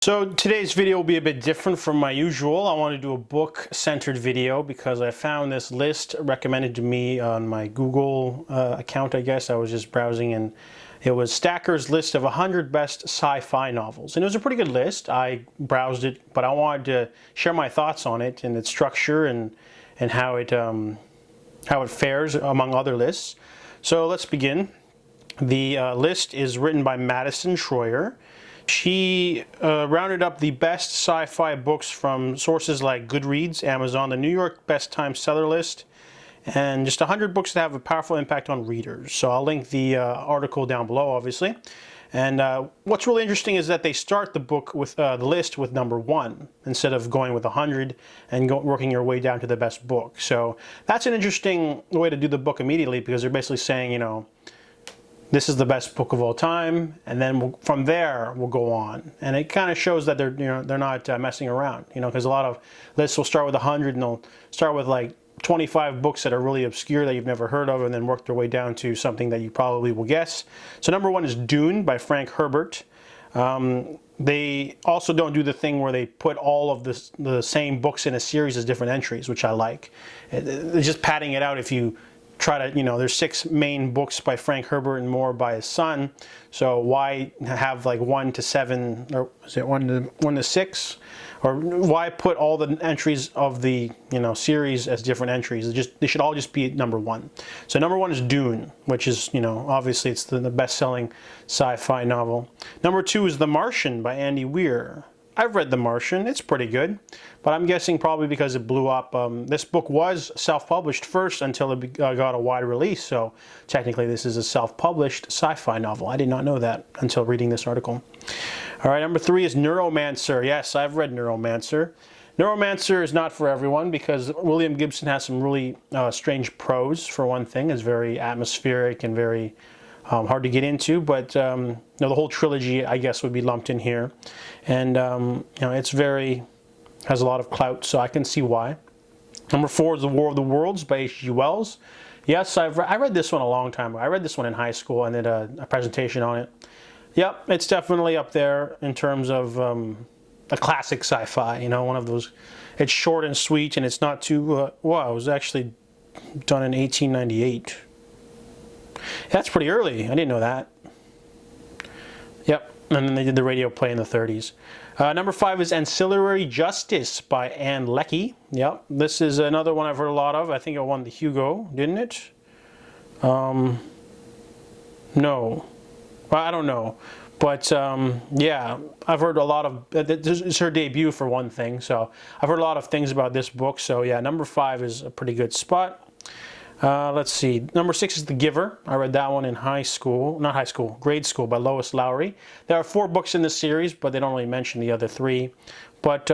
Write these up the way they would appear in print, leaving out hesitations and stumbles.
So today's video will be a bit different from my usual. I want to do a book-centered video because I found this list recommended to me on my Google account, I guess. I was just browsing and it was Stacker's list of 100 best sci-fi novels. And it was a pretty good list. I browsed it, but I wanted to share my thoughts on it and its structure and how it fares among other lists. So let's begin. The list is written by Madison Schroyer. She rounded up the best sci-fi books from sources like Goodreads, Amazon, the New York Best Time Seller list, and just 100 books that have a powerful impact on readers. So I'll link the article down below, obviously. And what's really interesting is that they start the book with the list with number 1 instead of going with 100 and working your way down to the best book. So that's an interesting way to do the book immediately because they're basically saying, you know, this is the best book of all time, and then from there we'll go on. And it kind of shows that they're not messing around, because a lot of lists will start with 100 and they'll start with like 25 books that are really obscure that you've never heard of, and then work their way down to something that you probably will guess. So number 1 is Dune by Frank Herbert. They also don't do the thing where they put all of the same books in a series as different entries, which I like. They're just padding it out if you try to, there's 6 main books by Frank Herbert and more by his son. So why have like 1 to 7, or is it 1 to 6? Or why put all the entries of the series as different entries? They should all just be number 1. So number 1 is Dune, which is obviously it's the best-selling sci-fi novel. Number 2 is The Martian by Andy Weir. I've read The Martian. It's pretty good, but I'm guessing probably because it blew up. This book was self-published first until it got a wide release, so technically this is a self-published sci-fi novel. I did not know that until reading this article. All right, number 3 is Neuromancer. Yes, I've read Neuromancer. Neuromancer is not for everyone because William Gibson has some really strange prose, for one thing. It's very atmospheric and very hard to get into, but the whole trilogy, I guess, would be lumped in here, and it's has a lot of clout, so I can see why. Number 4 is The War of the Worlds by H.G. Wells. Yes, I read this one a long time ago. I read this one in high school and did a presentation on it. Yep, it's definitely up there in terms of a classic sci-fi. One of those. It's short and sweet, and it's not too. Wow, it was actually done in 1898. That's pretty early. I didn't know that. Yep, and then they did the radio play in the 30s. Number 5 is Ancillary Justice by Anne Leckie. Yep, this is another one I've heard a lot of. I think it won the Hugo, didn't it? No. Well, I don't know. But yeah, I've heard a lot of, it's her debut for one thing, so I've heard a lot of things about this book. So yeah, number 5 is a pretty good spot. Let's see. Number 6 is The Giver. I read that one in grade school by Lois Lowry. There are 4 books in this series, but they don't really mention the other 3. But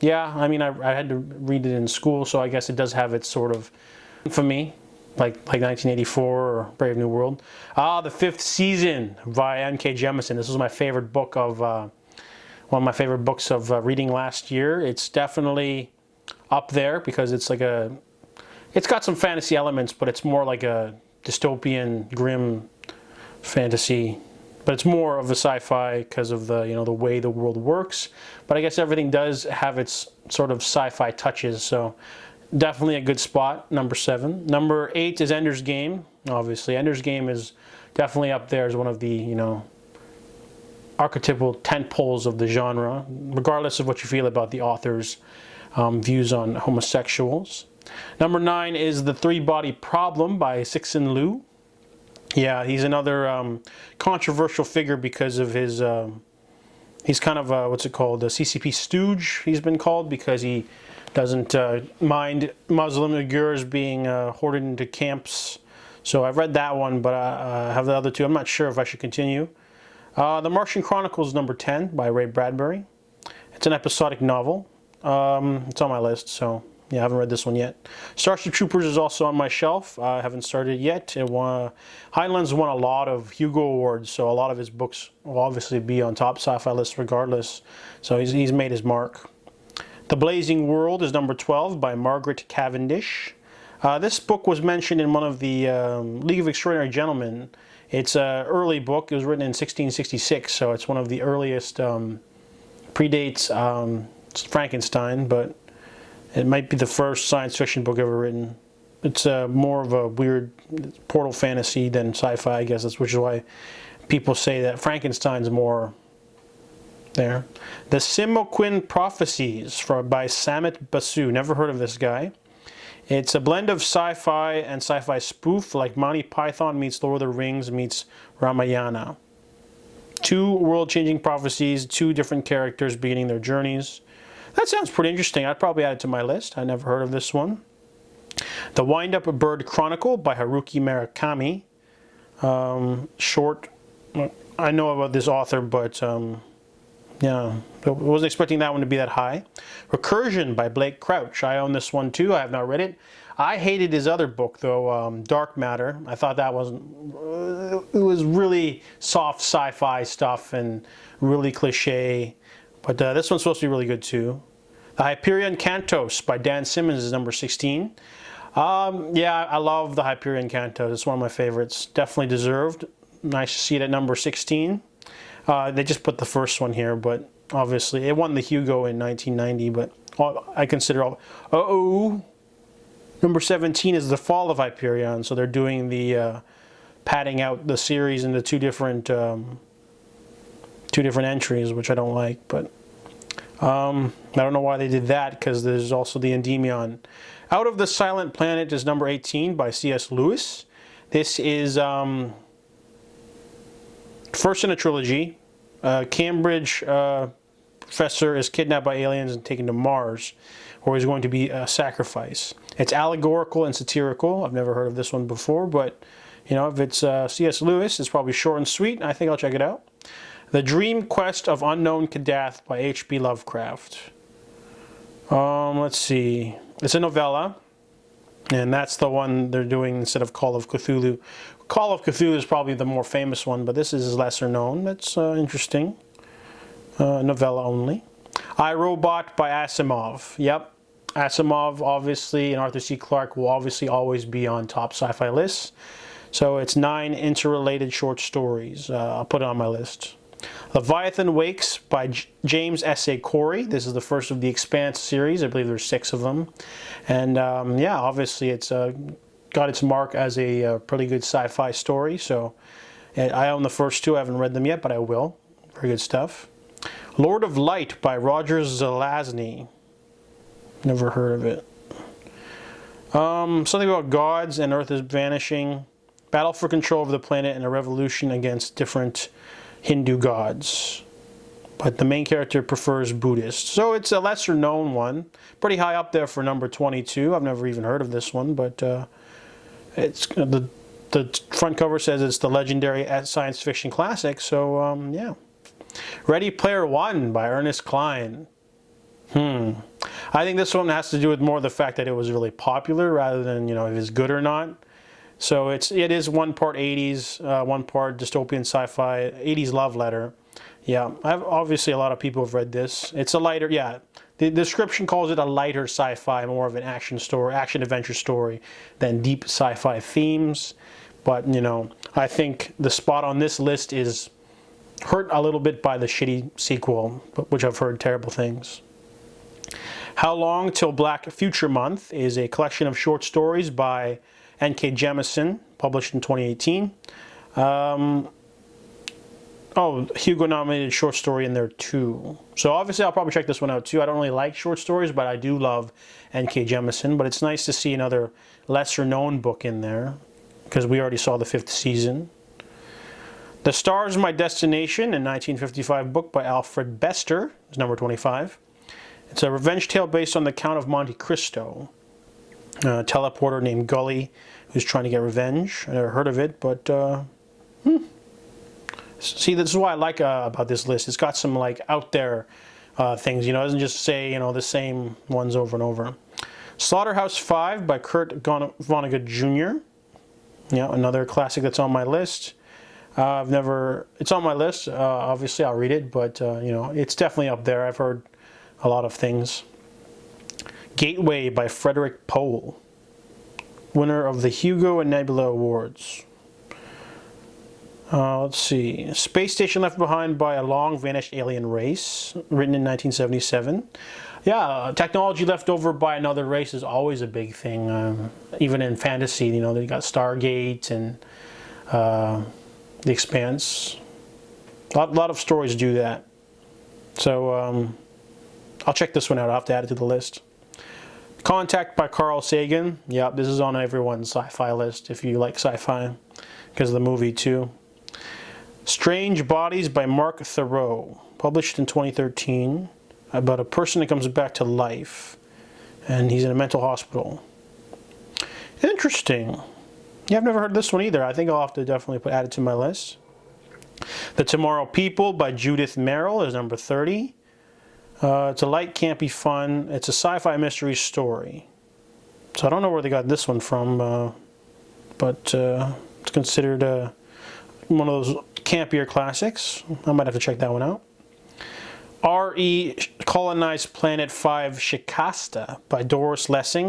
yeah, I mean, I had to read it in school, so I guess it does have its sort of infamy, like 1984 or Brave New World. The Fifth Season by N.K. Jemisin. This was my favorite book of, one of my favorite books of reading last year. It's definitely up there because it's like it's got some fantasy elements, but it's more like a dystopian, grim fantasy. But it's more of a sci-fi because of the the way the world works. But I guess everything does have its sort of sci-fi touches. So definitely a good spot. Number 7. Number 8 is Ender's Game. Obviously, Ender's Game is definitely up there as one of the archetypal tentpoles of the genre, regardless of what you feel about the author's views on homosexuals. Number 9 is The Three-Body Problem by Cixin Liu. Yeah, he's another controversial figure because of his, he's kind of, what's it called, a CCP stooge, he's been called, because he doesn't mind Muslim Uyghurs being hoarded into camps. So I've read that one, but I have the other 2. I'm not sure if I should continue. The Martian Chronicles, number 10 by Ray Bradbury. It's an episodic novel. It's on my list, so yeah, I haven't read this one yet. Starship Troopers is also on my shelf. I haven't started yet. Heinlein's won a lot of Hugo Awards, so a lot of his books will obviously be on top sci-fi lists regardless. So he's made his mark. The Blazing World is number 12 by Margaret Cavendish. This book was mentioned in one of the League of Extraordinary Gentlemen. It's an early book. It was written in 1666, so it's one of the earliest predates Frankenstein, but it might be the first science fiction book ever written. It's more of a weird portal fantasy than sci-fi, I guess, which is why people say that Frankenstein's more there. The Simoquin Prophecies by Samit Basu. Never heard of this guy. It's a blend of sci-fi and sci-fi spoof, like Monty Python meets Lord of the Rings meets Ramayana. 2 world-changing prophecies, 2 different characters beginning their journeys. That sounds pretty interesting. I'd probably add it to my list. I never heard of this one. The Wind-Up Bird Chronicle by Haruki Murakami. Short. I know about this author, but yeah, I wasn't expecting that one to be that high. Recursion by Blake Crouch. I own this one too. I have not read it. I hated his other book though, Dark Matter. I thought that wasn't. It was really soft sci-fi stuff and really cliche. But this one's supposed to be really good too. The Hyperion Cantos by Dan Simmons is number 16. Yeah, I love the Hyperion Cantos. It's one of my favorites. Definitely deserved. Nice to see it at number 16. They just put the first one here, but obviously it won the Hugo in 1990. But I consider all. Number 17 is The Fall of Hyperion. So they're doing the padding out the series into two different entries, which I don't like. But I don't know why they did that, because there's also the Endymion. Out of the Silent Planet is number 18 by C.S. Lewis. This is first in a trilogy. Cambridge professor is kidnapped by aliens and taken to Mars, where he's going to be a sacrifice. It's allegorical and satirical. I've never heard of this one before, but you know, if it's C.S. Lewis, it's probably short and sweet. I think I'll check it out. The Dream Quest of Unknown Kadath by H.P. Lovecraft. Let's see. It's a novella, and that's the one they're doing instead of Call of Cthulhu. Call of Cthulhu is probably the more famous one, but this is lesser known. That's interesting. Novella only. I, Robot by Asimov. Yep. Asimov, obviously, and Arthur C. Clarke will obviously always be on top sci-fi lists. So it's 9 interrelated short stories. I'll put it on my list. Leviathan Wakes by James S.A. Corey. This is the first of the Expanse series. I believe there's 6 of them. And yeah, obviously it's got its mark as a pretty good sci-fi story. So I own the first 2. I haven't read them yet, but I will. Very good stuff. Lord of Light by Roger Zelazny. Never heard of it. Something about gods and Earth is vanishing. Battle for control of the planet and a revolution against different Hindu gods. But the main character prefers Buddhist. So it's a lesser known one. Pretty high up there for number 22. I've never even heard of this one, but it's the front cover says it's the legendary science fiction classic. So yeah. Ready Player One by Ernest Cline. I think this one has to do with more the fact that it was really popular rather than, you know, if it's good or not. So it is one part 80s, one part dystopian sci-fi, 80s love letter. Yeah, obviously a lot of people have read this. It's a lighter, yeah. The description calls it a lighter sci-fi, more of an action adventure story than deep sci-fi themes. But, you know, I think the spot on this list is hurt a little bit by the shitty sequel, which I've heard terrible things. How Long Till Black Future Month is a collection of short stories by N.K. Jemisin, published in 2018. Hugo-nominated short story in there too. So obviously I'll probably check this one out too. I don't really like short stories, but I do love N.K. Jemisin. But it's nice to see another lesser-known book in there, because we already saw the 5th season. The Stars My Destination, a 1955 book by Alfred Bester, is number 25. It's a revenge tale based on the Count of Monte Cristo. A teleporter named Gully who's trying to get revenge. I never heard of it, but see, this is what I like about this list. It's got some like out there things, you know. It doesn't just say, you know, the same ones over and over. Slaughterhouse-Five by Kurt Vonnegut Jr. Yeah, another classic that's on my list. It's on my list. Obviously, I'll read it, but you know, it's definitely up there. I've heard a lot of things. Gateway by Frederick Pohl, winner of the Hugo and Nebula Awards. Let's see. Space station left behind by a long vanished alien race, written in 1977. Yeah, technology left over by another race is always a big thing. Even in fantasy, you know, they got Stargate and The Expanse. A lot of stories do that. So I'll check this one out. I'll have to add it to the list. Contact by Carl Sagan. Yep, this is on everyone's sci-fi list if you like sci-fi, because of the movie too. Strange Bodies by Mark Thoreau, published in 2013, about a person that comes back to life, and he's in a mental hospital. Interesting. Yeah, I've never heard this one either. I think I'll have to definitely add it to my list. The Tomorrow People by Judith Merrill is number 30. It's a light, campy fun. It's a sci-fi mystery story. So I don't know where they got this one from, but it's considered one of those campier classics. I might have to check that one out. R.E. Colonized Planet 5 Shikasta by Doris Lessing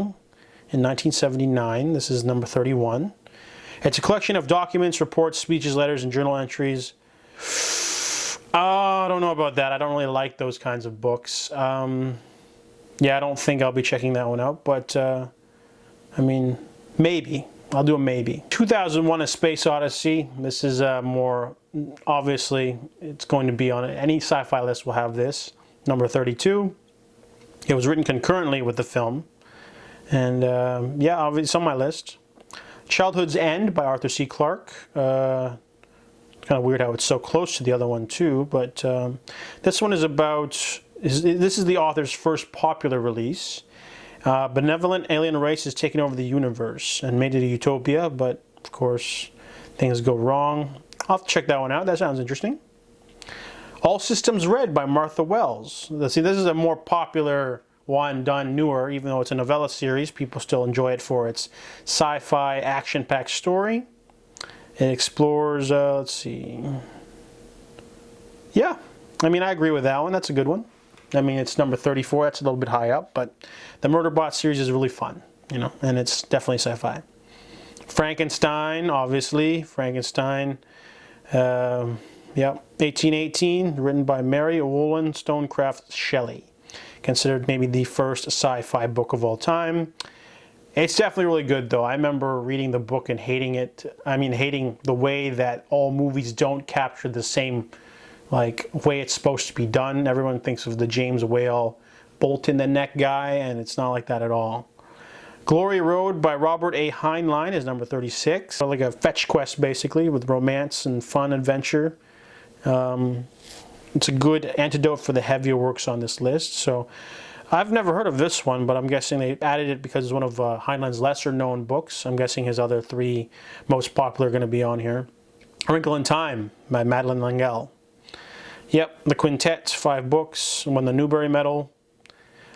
in 1979. This is number 31. It's a collection of documents, reports, speeches, letters, and journal entries. I don't know about that. I don't really like those kinds of books. Yeah, I don't think I'll be checking that one out, but I mean, maybe. I'll do a maybe. 2001: A Space Odyssey. This is more, obviously, it's going to be on any sci-fi list will have this. Number 32. It was written concurrently with the film. And yeah, obviously it's on my list. Childhood's End by Arthur C. Clarke. Kind of weird how it's so close to the other one too, but this one is about, this is the author's first popular release. Benevolent alien race has taken over the universe and made it a utopia, but of course things go wrong. I'll have to check that one out. That sounds interesting. All Systems Red by Martha Wells. See, this is a more popular one, done newer, even though it's a novella series. People still enjoy it for its sci-fi action-packed story. It explores, let's see. Yeah, I mean, I agree with that one. That's a good one. I mean, it's number 34. That's a little bit high up, but the Murderbot series is really fun, you know, and it's definitely sci-fi. Frankenstein, obviously. Frankenstein. Yeah, 1818, written by Mary Wollstonecraft Shelley. Considered maybe the first sci-fi book of all time. It's definitely really good, though. I remember reading the book and hating it. I mean, hating the way that all movies don't capture the same like way it's supposed to be done. Everyone thinks of the James Whale bolt in the neck guy, and it's not like that at all. Glory Road by Robert A. Heinlein is number 36. So like a fetch quest, basically, with romance and fun adventure. It's a good antidote for the heavier works on this list. So I've never heard of this one, but I'm guessing they added it because it's one of Heinlein's lesser known books. I'm guessing his other three most popular are going to be on here. A Wrinkle in Time by Madeleine L'Engle. Yep, The Quintet, 5 books, won the Newbery Medal.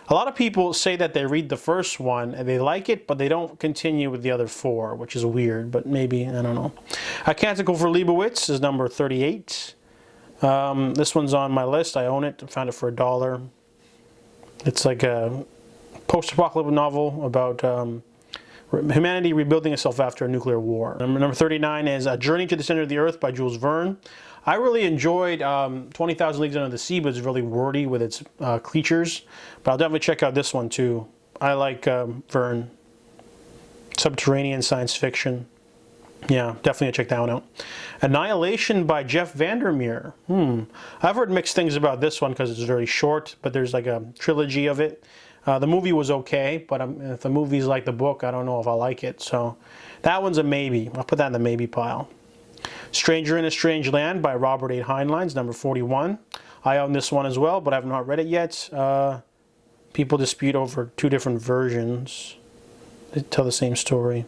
A lot of people say that they read the first one and they like it, but they don't continue with the other 4, which is weird, but maybe, I don't know. A Canticle for Leibowitz is number 38. This one's on my list. I own it. I found it for $1. It's like a post-apocalyptic novel about humanity rebuilding itself after a nuclear war. Number 39 is A Journey to the Center of the Earth by Jules Verne. I really enjoyed 20,000 Leagues Under the Sea, but it's really wordy with its creatures. But I'll definitely check out this one too. I like Verne. Subterranean science fiction. Yeah, definitely check that one out. Annihilation by Jeff Vandermeer. I've heard mixed things about this one because it's very short, but there's like a trilogy of it. The movie was okay, but if the movie's like the book, I don't know if I like it. So that one's a maybe. I'll put that in the maybe pile. Stranger in a Strange Land by Robert A. Heinlein, number 41. I own this one as well, but I have not read it yet. People dispute over 2 different versions. They tell the same story.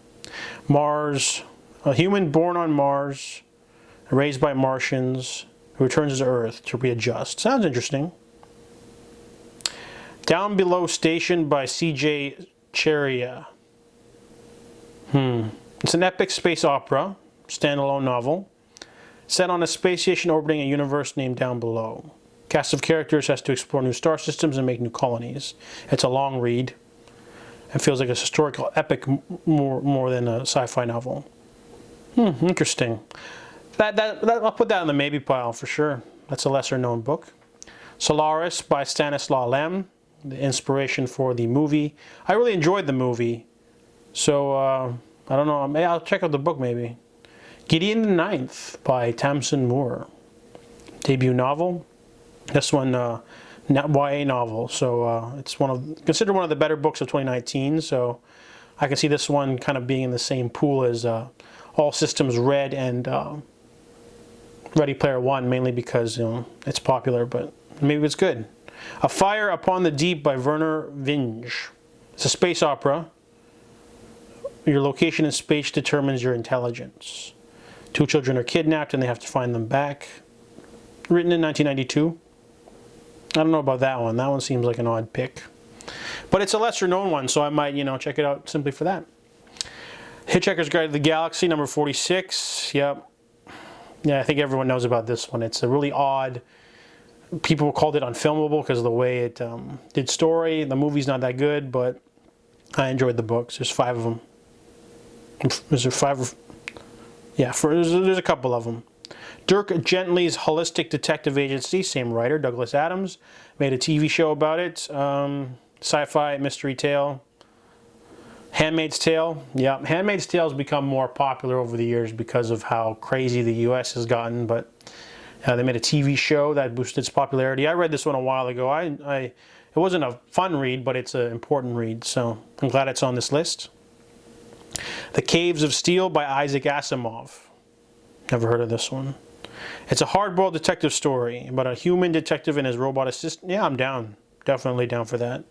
Mars, a human born on Mars, raised by Martians, who returns to Earth to readjust. Sounds interesting. Down Below Station by C.J. Cheria. It's an epic space opera, standalone novel, set on a space station orbiting a universe named Down Below. Cast of characters has to explore new star systems and make new colonies. It's a long read. It feels like a historical epic more than a sci-fi novel. Interesting. I'll put that in the maybe pile for sure. That's a lesser known book. Solaris by Stanislaw Lem, the inspiration for the movie. I really enjoyed the movie, so I don't know. Maybe I'll check out the book maybe. Gideon the Ninth by Tamsin Moore, debut novel. This one, YA novel, so it's considered one of the better books of 2019. So I can see this one kind of being in the same pool as All Systems Red and Ready Player One, mainly because it's popular, but maybe it's good. A Fire Upon the Deep by Werner Vinge. It's a space opera. Your location in space determines your intelligence. Two children are kidnapped and they have to find them back. Written in 1992. I don't know about that one. That one seems like an odd pick. But it's a lesser known one, so I might, check it out simply for that. Hitchhiker's Guide to the Galaxy, number 46. Yep. Yeah, I think everyone knows about this one. It's a really odd, people called it unfilmable because of the way it did story. The movie's not that good, but I enjoyed the books. There's 5 of them. Is there 5? Yeah, there's a couple of them. Dirk Gently's Holistic Detective Agency, same writer, Douglas Adams, made a TV show about it. Sci-fi mystery tale. Handmaid's Tale. Yeah, Handmaid's Tale has become more popular over the years because of how crazy the US has gotten, but they made a TV show that boosted its popularity. I read this one a while ago. It wasn't a fun read, but it's an important read, so I'm glad it's on this list. The Caves of Steel by Isaac Asimov. Never heard of this one. It's a hard-boiled detective story about a human detective and his robot assistant. Yeah, I'm down. Definitely down for that.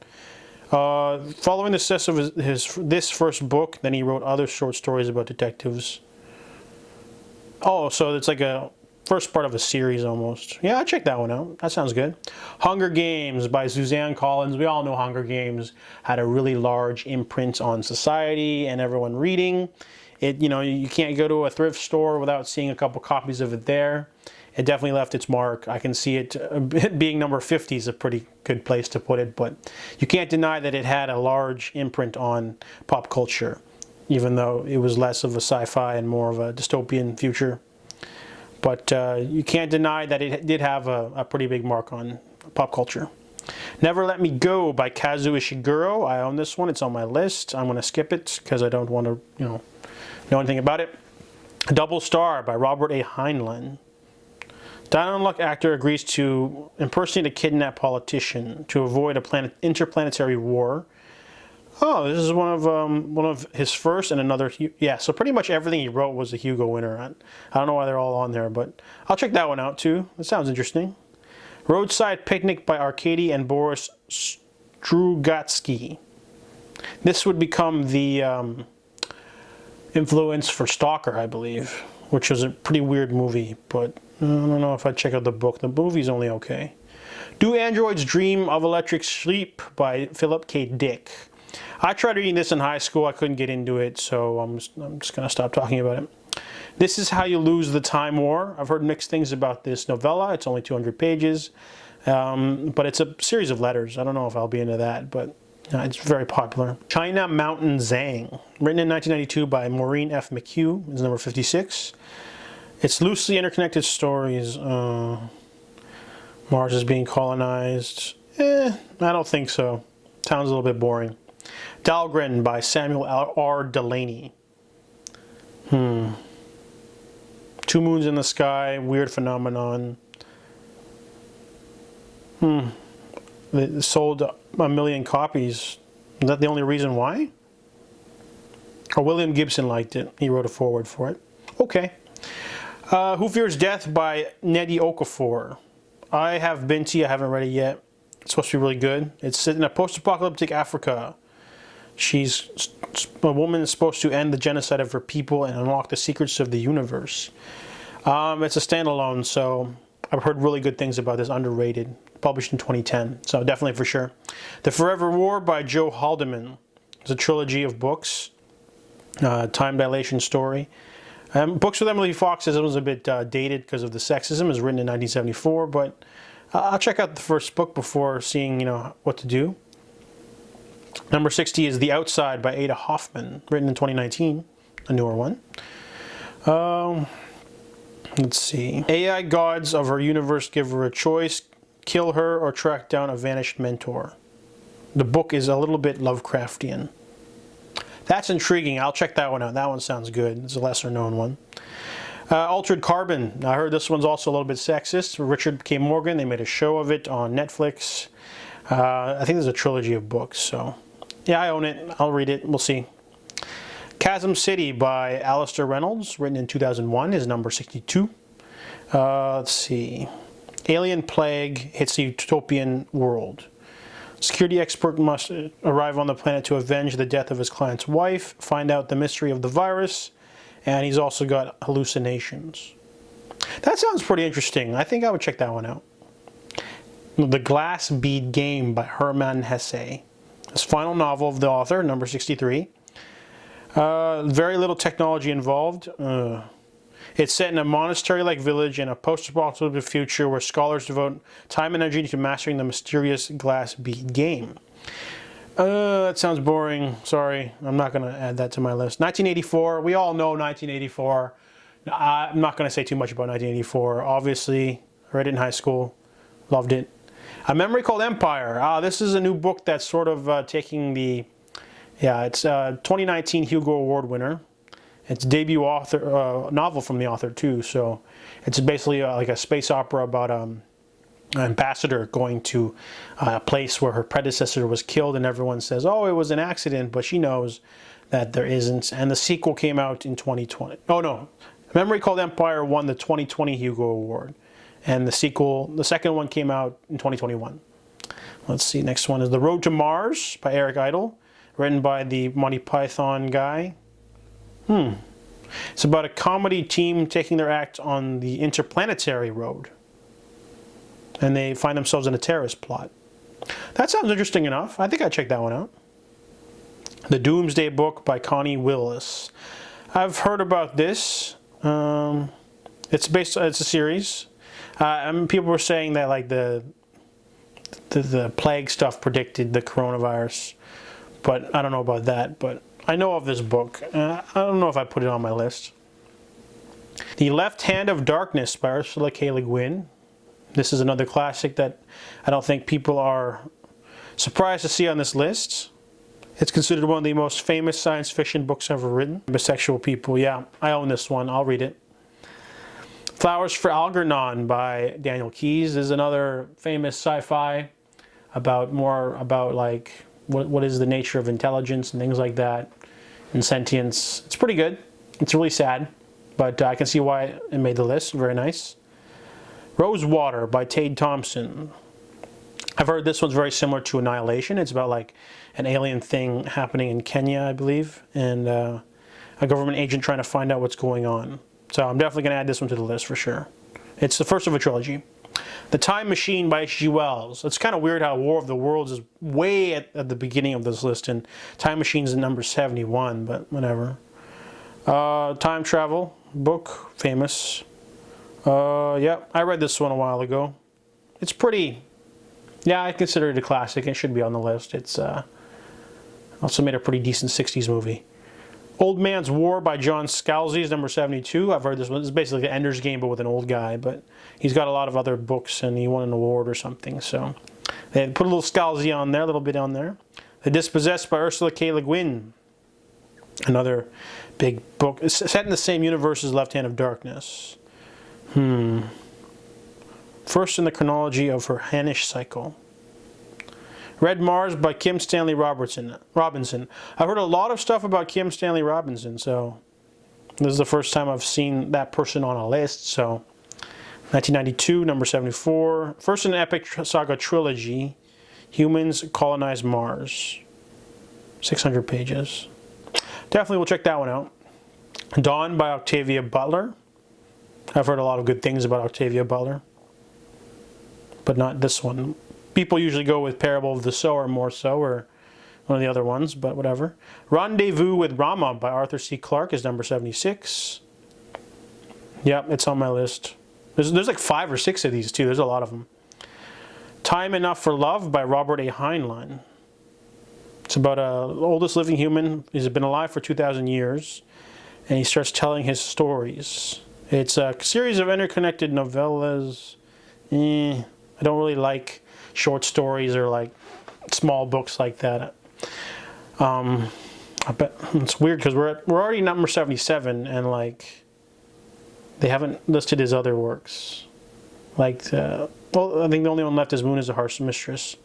Following the success of this first book, then he wrote other short stories about detectives. Oh, so it's like a first part of a series almost. Yeah, I'll check that one out. That sounds good. Hunger Games by Suzanne Collins. We all know Hunger Games had a really large imprint on society and everyone reading. You can't go to a thrift store without seeing a couple copies of it there. It definitely left its mark. I can see it being number 50 is a pretty good place to put it, but you can't deny that it had a large imprint on pop culture, even though it was less of a sci-fi and more of a dystopian future. But you can't deny that it did have a pretty big mark on pop culture. Never Let Me Go by Kazuo Ishiguro. I own this one. It's on my list. I'm going to skip it because I don't want to, know anything about it. Double Star by Robert A. Heinlein. Down on Luck actor agrees to impersonate a kidnapped politician to avoid a interplanetary war. Oh, this is one of his first and another. Yeah, so pretty much everything he wrote was a Hugo winner. I don't know why they're all on there, but I'll check that one out too. That sounds interesting. Roadside Picnic by Arkady and Boris Strugatsky. This would become the influence for Stalker, I believe, which was a pretty weird movie, but I don't know if I'd check out the book. The movie's only okay. Do Androids Dream of Electric Sleep by Philip K. Dick. I tried reading this in high school. I couldn't get into it, so I'm just going to stop talking about it. This Is How You Lose the Time War. I've heard mixed things about this novella. It's only 200 pages, but it's a series of letters. I don't know if I'll be into that, but it's very popular. China Mountain Zhang, written in 1992 by Maureen F. McHugh, is number 56. It's loosely interconnected stories. Mars is being colonized. I don't think so. Sounds a little bit boring. Dahlgren by Samuel R. Delaney. Two Moons in the Sky, weird phenomenon. It sold 1 million copies. Is that the only reason why? Or William Gibson liked it. He wrote a foreword for it. Okay. Who Fears Death by Nnedi Okorafor. I have Binti. I haven't read it yet. It's supposed to be really good. It's set in a post-apocalyptic Africa. A woman is supposed to end the genocide of her people and unlock the secrets of the universe. It's a standalone, so I've heard really good things about this. Underrated. Published in 2010, so definitely for sure. The Forever War by Joe Haldeman. It's a trilogy of books. Time dilation story. Books with Emily Fox says it was a bit dated because of the sexism. It was written in 1974, but I'll check out the first book before seeing, what to do. Number 60 is The Outside by Ada Hoffman, written in 2019, a newer one. Let's see. AI gods of her universe give her a choice: kill her or track down a vanished mentor. The book is a little bit Lovecraftian. That's intriguing. I'll check that one out. That one sounds good. It's a lesser known one. Altered Carbon. I heard this one's also a little bit sexist. Richard K. Morgan, they made a show of it on Netflix. I think there's a trilogy of books, so yeah, I own it. I'll read it. We'll see. Chasm City by Alistair Reynolds, written in 2001, is number 62. Let's see. Alien plague hits a utopian world. Security expert must arrive on the planet to avenge the death of his client's wife, find out the mystery of the virus, and he's also got hallucinations. That sounds pretty interesting. I think I would check that one out. The Glass Bead Game by Hermann Hesse. His final novel of the author, number 63. Very little technology involved. It's set in a monastery-like village in a post-apocalyptic future where scholars devote time and energy to mastering the mysterious glass bead game. That sounds boring. Sorry, I'm not going to add that to my list. 1984, we all know 1984. I'm not going to say too much about 1984. Obviously, I read it in high school. Loved it. A Memory Called Empire. This is a new book that's sort of taking the... Yeah, it's a 2019 Hugo Award winner. It's a debut author novel from the author too, so it's basically like a space opera about an ambassador going to a place where her predecessor was killed, and everyone says, oh, it was an accident, but she knows that there isn't. And the sequel came out in 2020. Oh no, Memory Called Empire won the 2020 Hugo Award, and the sequel, the second one, came out in 2021. Let's see, next one is The Road to Mars by Eric Idle, written by the Monty Python guy. It's about a comedy team taking their act on the interplanetary road, and they find themselves in a terrorist plot. That sounds interesting enough. I think I'd check that one out. The Doomsday Book by Connie Willis. I've heard about this. It's a series. People were saying that like the plague stuff predicted the coronavirus, but I don't know about that. But I know of this book. I don't know if I put it on my list. The Left Hand of Darkness by Ursula K. Le Guin. This is another classic that I don't think people are surprised to see on this list. It's considered one of the most famous science fiction books ever written. Bisexual people, yeah, I own this one. I'll read it. Flowers for Algernon by Daniel Keyes is another famous sci-fi about like what is the nature of intelligence and things like that, and sentience. It's pretty good. It's really sad, but I can see why it made the list. Very nice. Rosewater by Tade Thompson. I've heard this one's very similar to Annihilation. It's about like an alien thing happening in Kenya, I believe, and a government agent trying to find out what's going on. So I'm definitely going to add this one to the list for sure. It's the first of a trilogy. The Time Machine by H.G. Wells. It's kind of weird how War of the Worlds is way at the beginning of this list, and Time Machine's in number 71, but whatever. Time Travel book, famous. Yeah, I read this one a while ago. It's pretty... Yeah, I consider it a classic. It should be on the list. It's also made a pretty decent 60s movie. Old Man's War by John Scalzi is number 72. I've heard this one. It's basically the Ender's Game, but with an old guy. But he's got a lot of other books, and he won an award or something. So they put a little Scalzi on there, a little bit on there. The Dispossessed by Ursula K. Le Guin. Another big book. It's set in the same universe as Left Hand of Darkness. First in the chronology of her Hanish cycle. Red Mars by Kim Stanley Robinson. I've heard a lot of stuff about Kim Stanley Robinson, so this is the first time I've seen that person on a list. So 1992, number 74. First in an epic saga trilogy, Humans Colonize Mars. 600 pages. Definitely will check that one out. Dawn by Octavia Butler. I've heard a lot of good things about Octavia Butler, but not this one. People usually go with Parable of the Sower more so, or one of the other ones, but whatever. Rendezvous with Rama by Arthur C. Clarke is number 76. Yep, it's on my list. There's like 5 or 6 of these too. There's a lot of them. Time Enough for Love by Robert A. Heinlein. It's about the oldest living human. He's been alive for 2,000 years, and he starts telling his stories. It's a series of interconnected novellas. I don't really like short stories or like small books like that. I bet it's weird because we're already number 77, and like they haven't listed his other works. Like, well, I think the only one left is Moon is a Harsh Mistress.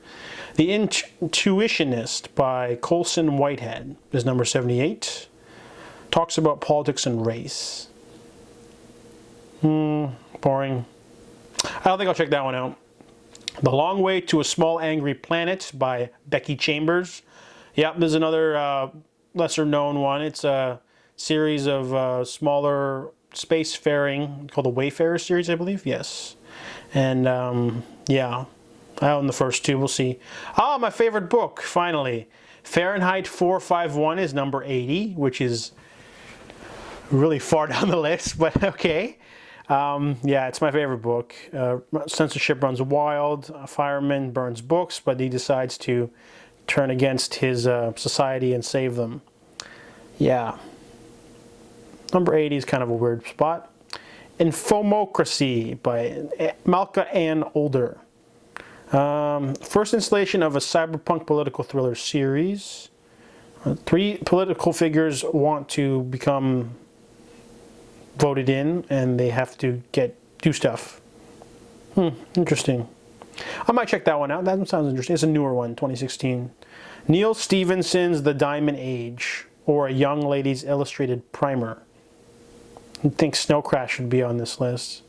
The Intuitionist by Colson Whitehead is number 78. Talks about politics and race. Boring. I don't think I'll check that one out. The Long Way to a Small Angry Planet by Becky Chambers. Yep, there's another lesser known one. It's a series of smaller spacefaring called the Wayfarer series, I believe. Yes. And yeah, I own the first two. We'll see. Ah, my favorite book, finally. Fahrenheit 451 is number 80, which is really far down the list, but okay. Yeah, it's my favorite book. Censorship runs wild. A fireman burns books, but he decides to turn against his society and save them. Yeah. Number 80 is kind of a weird spot. Infomocracy by Malka Ann Older. First installation of a cyberpunk political thriller series. 3 political figures want to become voted in, and they have to do stuff. Interesting. I might check that one out. That one sounds interesting. It's a newer one, 2016. Neil Stephenson's The Diamond Age, or A Young Lady's Illustrated Primer. I think Snow Crash should be on this list.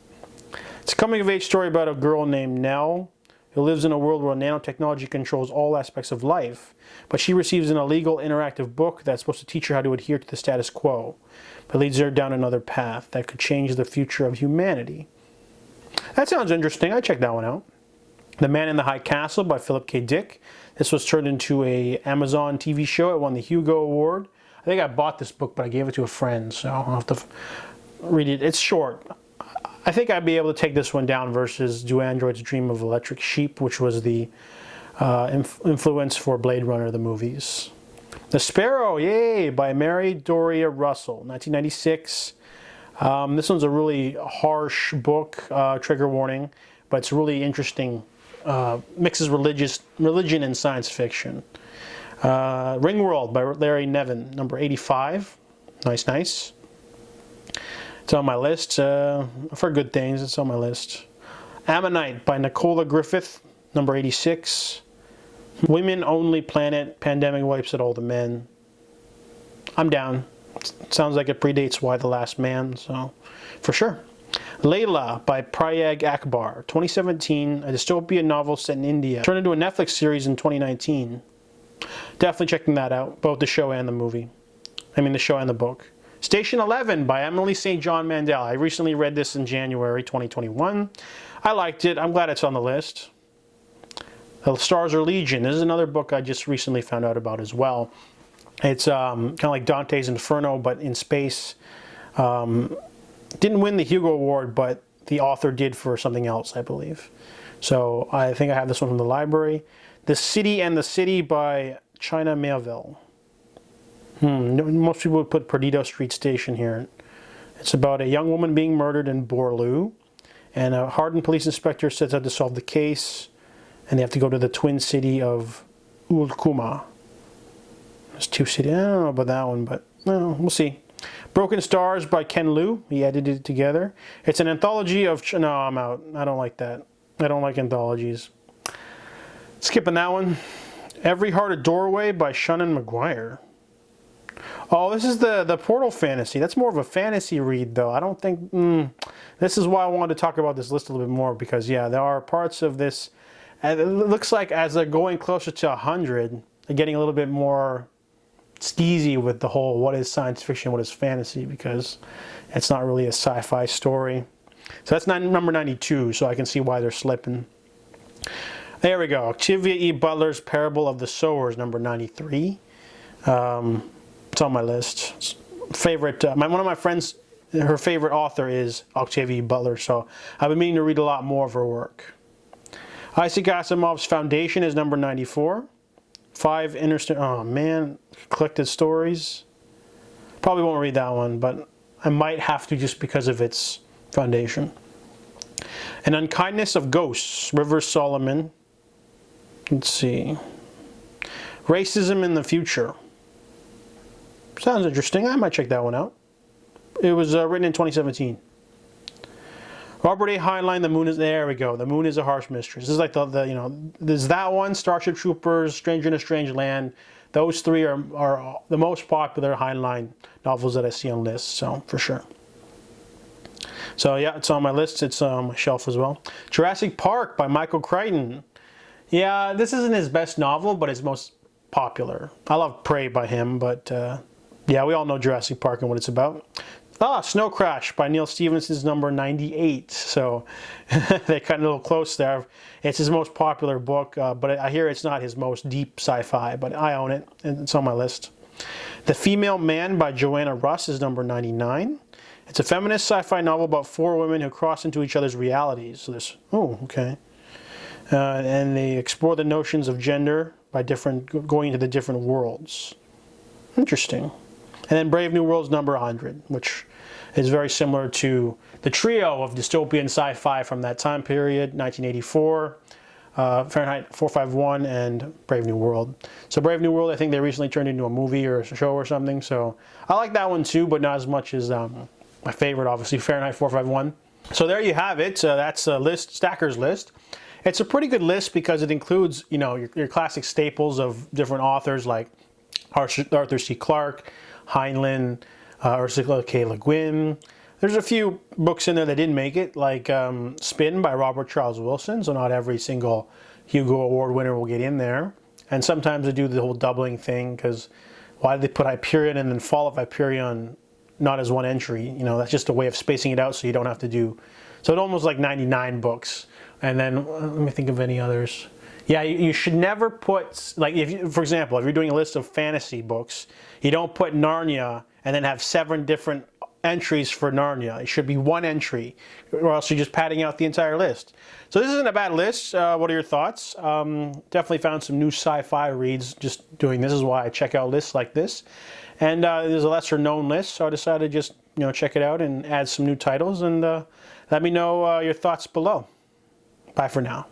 It's a coming-of-age story about a girl named Nell who lives in a world where nanotechnology controls all aspects of life, but she receives an illegal interactive book that's supposed to teach her how to adhere to the status quo, but leads her down another path that could change the future of humanity. That sounds interesting. I'd check that one out. The Man in the High Castle by Philip K. Dick. This was turned into an Amazon TV show. It won the Hugo Award. I think I bought this book, but I gave it to a friend, so I'll have to read it. It's short. I think I'd be able to take this one down versus Do Androids Dream of Electric Sheep, which was the influence for Blade Runner, the movies. The Sparrow, yay, by Mary Doria Russell, 1996. This one's a really harsh book, trigger warning, but it's really interesting. Mixes religion and science fiction. Ringworld by Larry Nevin, number 85. Nice, nice. It's on my list. For good things, it's on my list. Ammonite by Nicola Griffith, number 86. Women Only Planet, Pandemic Wipes Out All the Men. I'm down. Sounds like it predates Y the Last Man, so for sure. Layla by Prayag Akbar, 2017, a dystopian novel set in India. Turned into a Netflix series in 2019. Definitely checking that out, both the show and the movie. I mean the show and the book. Station 11 by Emily St. John Mandel. I recently read this in January 2021. I liked it. I'm glad it's on the list. The Stars Are Legion. This is another book I just recently found out about as well. It's kind of like Dante's Inferno, but in space. Didn't win the Hugo Award, but the author did for something else, I believe. So I think I have this one from the library. The City and the City by China Melville. Most people would put Perdido Street Station here. It's about a young woman being murdered in Borlu, and a hardened police inspector sets out to solve the case, and they have to go to the twin city of Ulkuma. There's 2 cities. I don't know about that one, but we'll see. Broken Stars by Ken Liu. He edited it together. It's an anthology of... No, I'm out. I don't like that. I don't like anthologies. Skipping that one. Every Heart a Doorway by Shannon McGuire. Oh, this is the Portal fantasy. That's more of a fantasy read, though. I don't think... This is why I wanted to talk about this list a little bit more, because, yeah, there are parts of this... And it looks like as they're going closer to 100, they're getting a little bit more skeezy with the whole what is science fiction, what is fantasy, because it's not really a sci-fi story. So that's number 92, so I can see why they're slipping. There we go. Octavia E. Butler's Parable of the Sowers, number 93. It's on my list. Favorite. One of my friends, her favorite author is Octavia E. Butler, so I've been meaning to read a lot more of her work. Isaac Asimov's Foundation is number 94. 5 collected stories. Probably won't read that one, but I might have to just because of its Foundation. An Unkindness of Ghosts, River Solomon. Let's see. Racism in the Future. Sounds interesting. I might check that one out. It was written in 2017. Robert A. Heinlein, The Moon is... There we go. The Moon is a Harsh Mistress. This is like the you know, there's that one, Starship Troopers, Stranger in a Strange Land. Those three are the most popular Heinlein novels that I see on lists, so for sure. So yeah, it's on my list. It's on my shelf as well. Jurassic Park by Michael Crichton. Yeah, this isn't his best novel, but his most popular. I love Prey by him, but yeah, we all know Jurassic Park and what it's about. Snow Crash by Neil Stephenson's number 98. So they cut a little close there. It's his most popular book, but I hear it's not his most deep sci-fi, but I own it, and it's on my list. The Female Man by Joanna Russ is number 99. It's a feminist sci-fi novel about 4 women who cross into each other's realities. So this, oh, okay. And they explore the notions of gender by going into the different worlds. Interesting. And then Brave New World's number 100, which is very similar to the trio of dystopian sci-fi from that time period, 1984, Fahrenheit 451, and Brave New World. So Brave New World, I think they recently turned into a movie or a show or something. So I like that one too, but not as much as my favorite, obviously, Fahrenheit 451. So there you have it. That's a list, Stacker's list. It's a pretty good list because it includes, you know, your classic staples of different authors like Arthur C. Clarke, Heinlein, Ursula K. Le Guin. There's a few books in there that didn't make it, like Spin by Robert Charles Wilson, so not every single Hugo Award winner will get in there. And sometimes they do the whole doubling thing, because why did they put Hyperion and then Fall of Hyperion not as one entry? You know, that's just a way of spacing it out so you don't have to do... So it's almost like 99 books. And then, let me think of any others. Yeah, you should never put, like, if you, for example, if you're doing a list of fantasy books, you don't put Narnia and then have 7 different entries for Narnia. It should be 1 entry, or else you're just padding out the entire list. So this isn't a bad list. What are your thoughts? Definitely found some new sci-fi reads just doing this. Is why I check out lists like this. And there's a lesser known list, so I decided to just, you know, check it out and add some new titles, and let me know your thoughts below. Bye for now.